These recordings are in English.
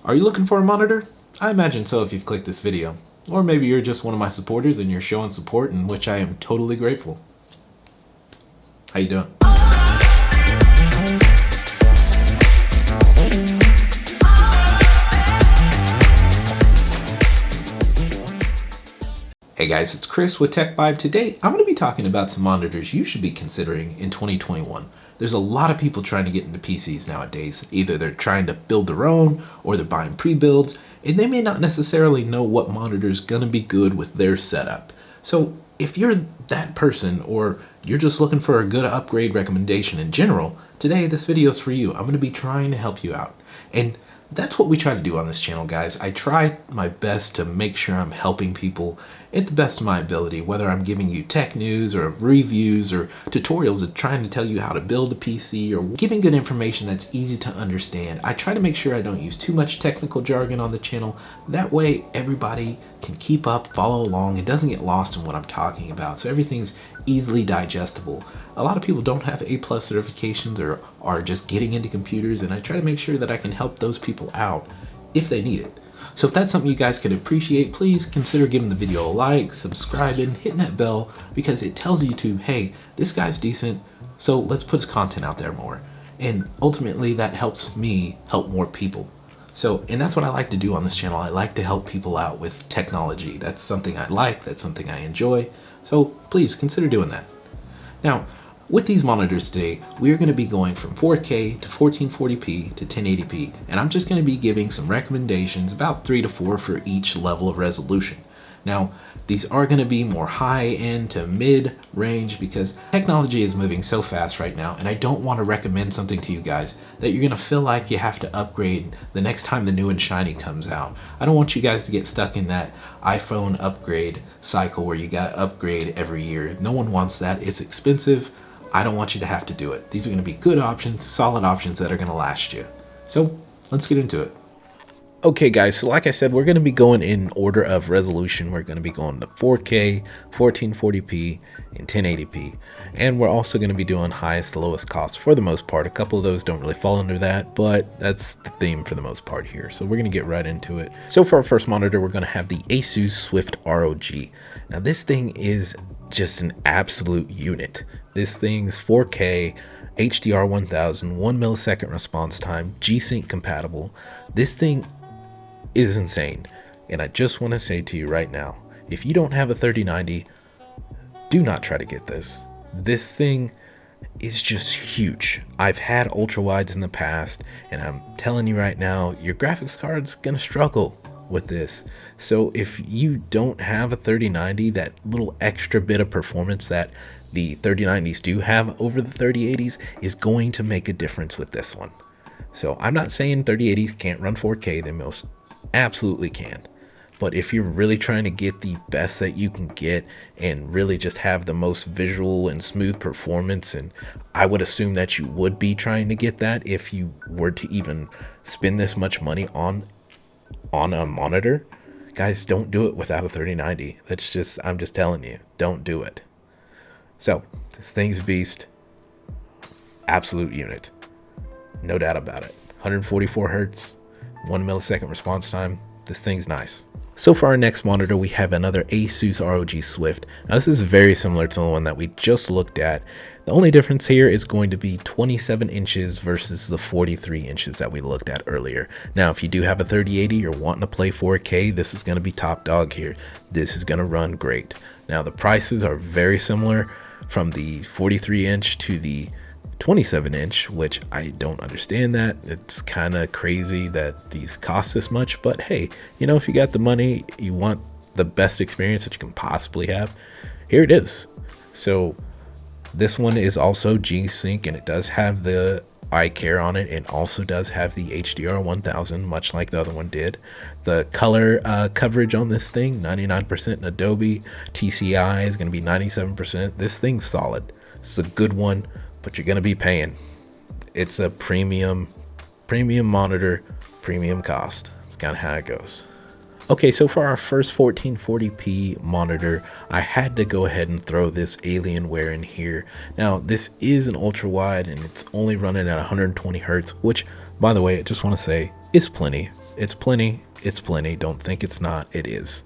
Are you looking for a monitor? I imagine so if you've clicked this video. Or maybe you're just one of my supporters and you're showing support, in which I am totally grateful. How you doing? Hey guys, it's Chris with Tech5. Today, I'm going to be talking about some monitors you should be considering in 2021. There's a lot of people trying to get into PCs nowadays. Either they're trying to build their own or they're buying pre-builds, and they may not necessarily know what monitor is going to be good with their setup. So if you're that person, or you're just looking for a good upgrade recommendation in general, today this video is for you. I'm going to be trying to help you out. And that's what we try to do on this channel, guys. I try my best to make sure I'm helping people at the best of my ability, whether I'm giving you tech news or reviews or tutorials and trying to tell you how to build a PC or giving good information that's easy to understand. I try to make sure I don't use too much technical jargon on the channel. That way everybody can keep up, follow along, and doesn't get lost in what I'm talking about. So everything's easily digestible. A lot of people don't have A+ certifications or are just getting into computers, and I try to make sure that I can help those people out if they need it. So if that's something you guys could appreciate, please consider giving the video a like, subscribing, hitting that bell, because it tells YouTube, hey, this guy's decent, so let's put his content out there more. And ultimately that helps me help more people. And that's what I like to do on this channel. I like to help people out with technology. That's something I like, that's something I enjoy. So please consider doing that. Now, with these monitors today, we're going to be going from 4K to 1440p to 1080p, and I'm just going to be giving some recommendations, about 3 to 4 for each level of resolution. Now, these are going to be more high-end to mid-range because technology is moving so fast right now, and I don't want to recommend something to you guys that you're going to feel like you have to upgrade the next time the new and shiny comes out. I don't want you guys to get stuck in that iPhone upgrade cycle where you got to upgrade every year. No one wants that. It's expensive. I don't want you to have to do it. These are going to be good options, solid options that are going to last you. So let's get into it. Okay guys, so like I said, we're going to be going in order of resolution. We're going to be going to 4K, 1440p, and 1080p. And we're also going to be doing highest to lowest cost for the most part. A couple of those don't really fall under that, but that's the theme for the most part here. So we're going to get right into it. So for our first monitor, we're going to have the Asus Swift ROG. Now this thing is just an absolute unit. This thing's 4K, HDR 1000, 1 millisecond response time, G-Sync compatible. This thing is insane. And I just want to say to you right now, if you don't have a 3090, do not try to get this. This thing is just huge. I've had ultra wides in the past, and I'm telling you right now, your graphics card's gonna struggle with this. So if you don't have a 3090, that little extra bit of performance that the 3090s do have over the 3080s is going to make a difference with this one. So I'm not saying 3080s can't run 4K, they most absolutely can. But if you're really trying to get the best that you can get and really just have the most visual and smooth performance, and I would assume that you would be trying to get that if you were to even spend this much money on a monitor, guys, don't do it without a 3090. I'm just telling you, don't do it. So this thing's a beast, absolute unit, no doubt about it. 144 hertz, 1 millisecond response time. This thing's nice. So for our next monitor, we have another Asus ROG Swift. Now this is very similar to the one that we just looked at. The only difference here is going to be 27 inches versus the 43 inches that we looked at earlier. Now, if you do have a 3080, you're wanting to play 4K, this is going to be top dog here. This is going to run great. Now, the prices are very similar from the 43 inch to the 27 inch, which I don't understand that. It's kind of crazy that these cost this much, but hey, you know, if you got the money, you want the best experience that you can possibly have, here it is. So this one is also G-Sync, and it does have the eye care on it, and also does have the HDR 1000, much like the other one did. The color coverage on this thing, 99% in Adobe. TCI is going to be 97%. This thing's solid. It's a good one, but you're going to be paying. It's a premium monitor, premium cost. It's kind of how it goes. Okay, so for our first 1440p monitor, I had to go ahead and throw this Alienware in here. Now, this is an ultra wide and it's only running at 120 hertz, which, by the way, I just want to say is plenty It's plenty. It's plenty. Don't think it's not. It is.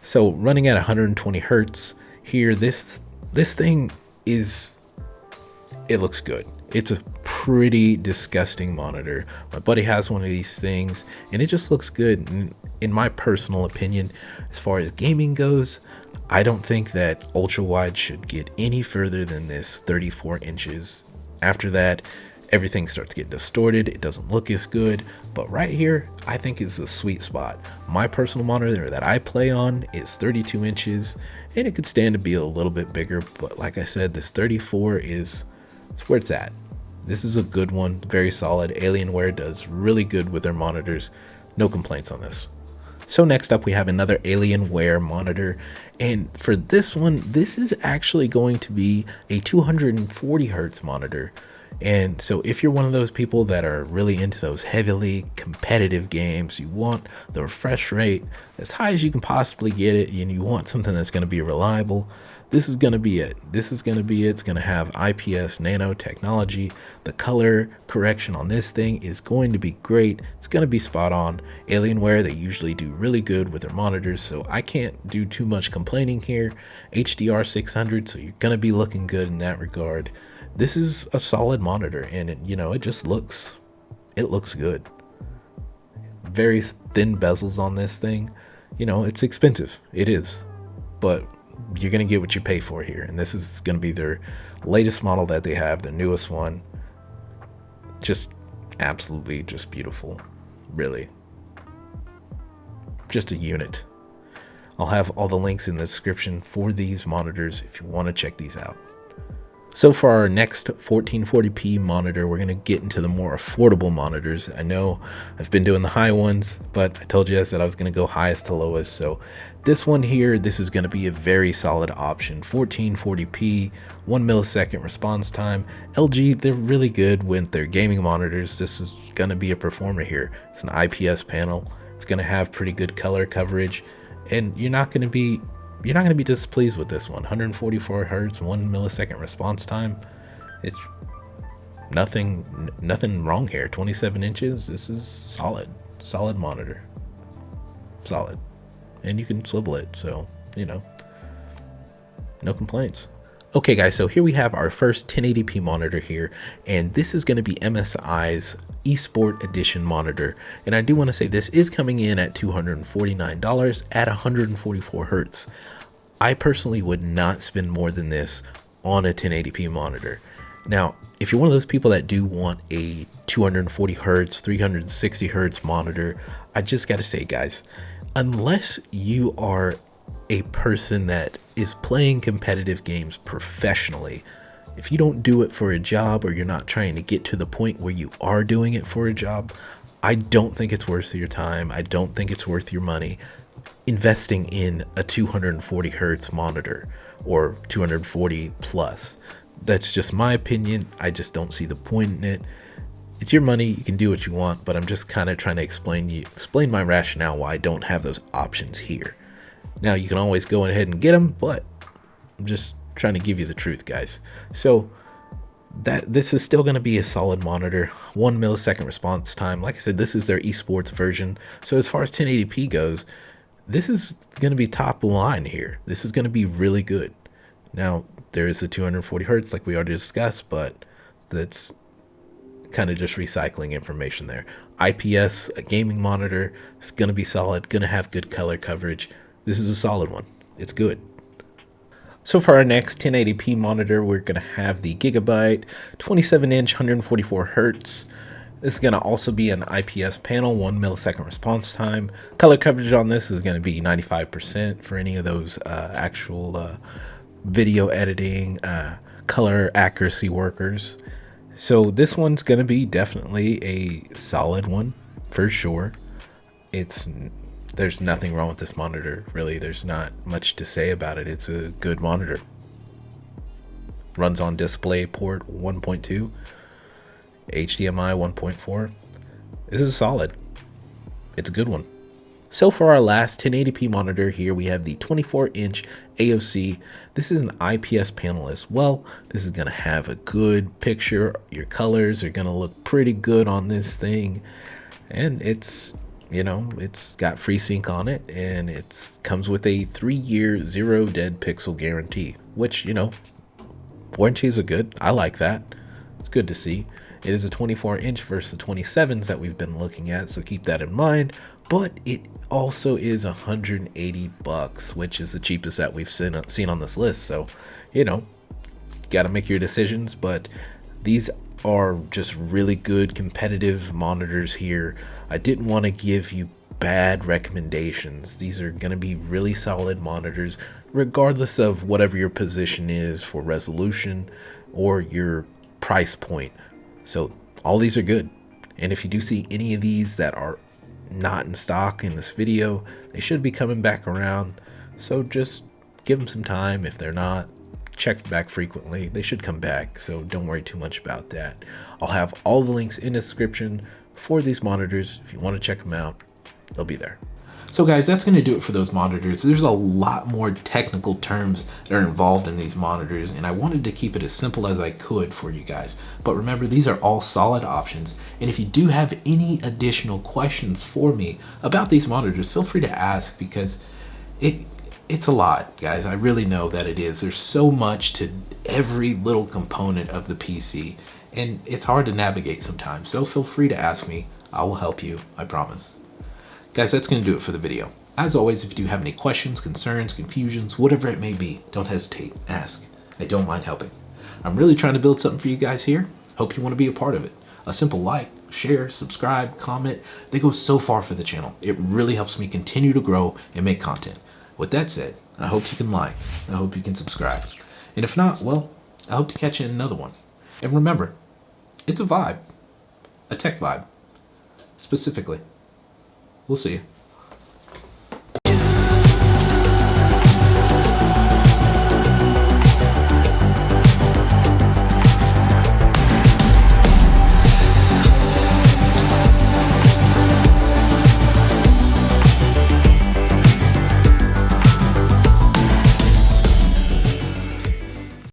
So running at 120 hertz here, this thing is, it looks good. It's a pretty disgusting monitor. My buddy has one of these things and it just looks good. And in my personal opinion, as far as gaming goes, I don't think that ultra wide should get any further than this 34 inches. After that, everything starts to get distorted. It doesn't look as good, but right here, I think is a sweet spot. My personal monitor that I play on is 32 inches and it could stand to be a little bit bigger. But like I said, this 34 is, it's where it's at. This is a good one, very solid. Alienware does really good with their monitors. No complaints on this. So next up we have another Alienware monitor, and for this one, this is actually going to be a 240 hertz monitor. And so if you're one of those people that are really into those heavily competitive games, you want the refresh rate as high as you can possibly get it, and you want something that's going to be reliable, this is going to be it. This is going to be it. It's going to have IPS nanotechnology. The color correction on this thing is going to be great. It's going to be spot on. Alienware, they usually do really good with their monitors, so I can't do too much complaining here. HDR 600, so you're going to be looking good in that regard. This is a solid monitor, and it just looks, it looks good. Very thin bezels on this thing. It's expensive. It is, but you're going to get what you pay for here. And this is going to be their latest model that they have, the newest one. Just absolutely just beautiful, really. Just a unit. I'll have all the links in the description for these monitors if you want to check these out. So for our next 1440p monitor, we're going to get into the more affordable monitors. I know I've been doing the high ones, but I told you guys that I was going to go highest to lowest. So this one here, this is going to be a very solid option. 1440p, 1 millisecond response time. LG, they're really good with their gaming monitors. This is going to be a performer here. It's an IPS panel. It's going to have pretty good color coverage, and you're not going to be displeased with this one. 144 hertz, 1 millisecond response time. It's nothing wrong here. 27 inches. This is solid monitor. Solid. And you can swivel it, so no complaints. Okay guys, so here we have our first 1080p monitor here, and this is going to be MSI's eSport Edition monitor. And I do want to say this is coming in at $249 at 144 hertz. I personally would not spend more than this on a 1080p monitor. Now, if you're one of those people that do want a 240 hertz, 360 hertz monitor, I just got to say guys, unless you are a person that is playing competitive games professionally, if you don't do it for a job, or you're not trying to get to the point where you are doing it for a job, I don't think it's worth your time. I don't think it's worth your money investing in a 240 hertz monitor or 240 plus. That's just my opinion. I just don't see the point in it. It's your money, you can do what you want, but I'm just kind of trying to explain my rationale why I don't have those options here. Now you can always go ahead and get them, but I'm just trying to give you the truth, guys. So this is still going to be a solid monitor. 1 millisecond response time. Like I said, this is their esports version. So as far as 1080p goes, this is going to be top line here. This is going to be really good. Now there is a 240 hertz like we already discussed, but that's kind of just recycling information there. IPS, a gaming monitor, is going to be solid, going to have good color coverage. This is a solid one. It's good. So for our next 1080p monitor, we're going to have the Gigabyte 27-inch 144 hertz. This is going to also be an IPS panel, 1 millisecond response time. Color coverage on this is going to be 95% for any of those actual video editing, color accuracy workers. So this one's going to be definitely a solid one for sure. There's nothing wrong with this monitor, really. There's not much to say about it. It's a good monitor. Runs on DisplayPort 1.2, HDMI 1.4. This is solid. It's a good one. So for our last 1080p monitor here, we have the 24-inch AOC. This is an IPS panel as well. This is going to have a good picture. Your colors are going to look pretty good on this thing. And it's it's got FreeSync on it, and it comes with a 3-year zero dead pixel guarantee, which, warranties are good. I like that. It's good to see. It is a 24-inch versus the 27s that we've been looking at, so keep that in mind. But it also is $180, which is the cheapest that we've seen on this list. So, got to make your decisions. But these are just really good competitive monitors here. I didn't want to give you bad recommendations. These are going to be really solid monitors, regardless of whatever your position is for resolution or your price point. So all these are good. And if you do see any of these that are not in stock in this video, they should be coming back around. So just give them some time. If they're not, check back frequently. They should come back, so don't worry too much about that. I'll have all the links in the description for these monitors. If you want to check them out, they'll be there. So guys, that's going to do it for those monitors. There's a lot more technical terms that are involved in these monitors, and I wanted to keep it as simple as I could for you guys. But remember, these are all solid options, and if you do have any additional questions for me about these monitors, feel free to ask, because it's a lot, guys. I really know that it is. There's so much to every little component of the PC, and it's hard to navigate sometimes. So feel free to ask me. I will help you, I promise. Guys, that's going to do it for the video. As always, if you do have any questions, concerns, confusions, whatever it may be, don't hesitate. Ask. I don't mind helping. I'm really trying to build something for you guys here. Hope you want to be a part of it. A simple like, share, subscribe, comment, they go so far for the channel. It really helps me continue to grow and make content. With that said, I hope you can like, I hope you can subscribe. And if not, well, I hope to catch you in another one. And remember, it's a vibe. A tech vibe. Specifically. We'll see you.